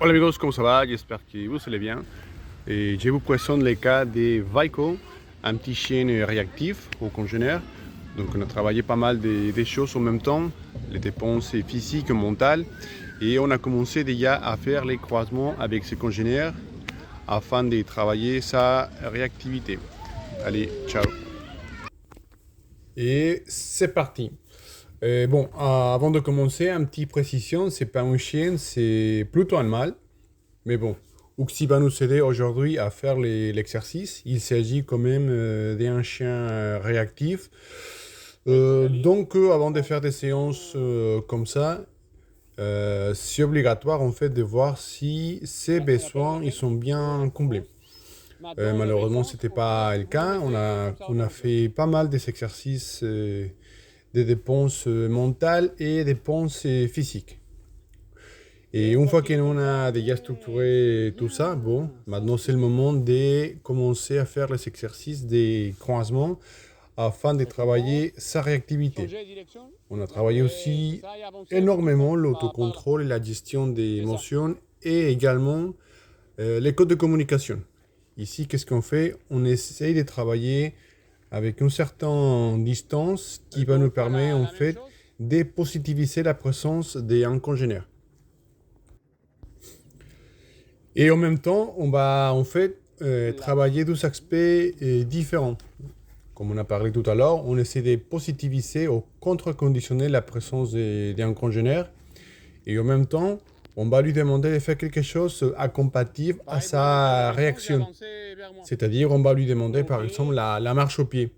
Hola amigos, ¿cómo ça va? J'espère que vous allez bien. Et je vous présente le cas de Vaiko, un petit chien réactif au congénère. Donc on a travaillé pas mal des choses en même temps, les dépenses physiques, mentales. Et on a commencé déjà à faire les croisements avec ce congénère afin de travailler sa réactivité. Allez, ciao! Et c'est parti. Avant de commencer, une petite précision, c'est pas un chien, c'est plutôt un mâle. Mais bon, Uxi va nous aider aujourd'hui à faire l'exercice. Il s'agit quand même d'un chien réactif. Avant de faire des séances comme ça, c'est obligatoire en fait de voir si ses besoins ils sont bien comblés. Malheureusement, c'était pas le cas. On a fait pas mal des exercices des dépenses mentales et des dépenses physiques. Et une fois qu'on a déjà structuré tout ça, bon, maintenant c'est le moment de commencer à faire les exercices des croisements afin de travailler sa réactivité. On a travaillé aussi énormément l'autocontrôle et la gestion des émotions et également les codes de communication. Ici, qu'est-ce qu'on fait? On essaye de travailler avec une certaine distance qui va nous permettre en fait de positiviser la présence d'un congénère. Et en même temps, on va en fait travailler deux aspects différents. Comme on a parlé tout à l'heure, on essaie de positiviser ou contre-conditionner la présence d'un congénère. Et en même temps, on va lui demander de faire quelque chose à compatible à sa réaction. C'est-à-dire, on va lui demander par exemple la marche au pied.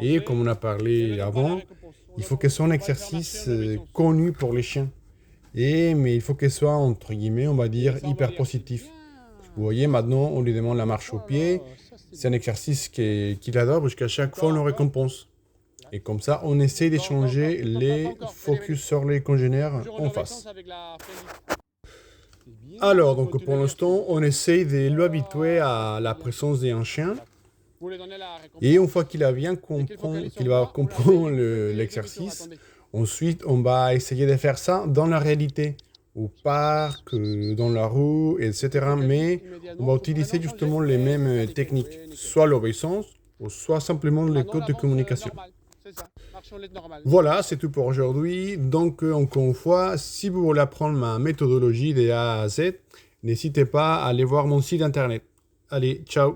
Et comme on a parlé avant, il faut que ce soit un exercice connu pour les chiens. Mais il faut qu'elle soit, entre guillemets, on va dire, hyper positif. Vous voyez, maintenant, on lui demande la marche au pied. C'est un exercice qu'il adore parce qu'à chaque fois, on le récompense. Et comme ça, on essaie d'échanger les focus sur les congénères en face. Alors, donc pour l'instant, on essaie de l'habituer à la présence d'un chien. Et une fois qu'il va comprendre l'exercice, ensuite, on va essayer de faire ça dans la réalité, au parc, dans la rue, etc. Mais on va utiliser justement les mêmes techniques, soit l'obéissance, ou soit simplement les codes de communication. Voilà, c'est tout pour aujourd'hui. Donc, encore une fois, si vous voulez apprendre ma méthodologie de A à Z, n'hésitez pas à aller voir mon site internet. Allez, ciao!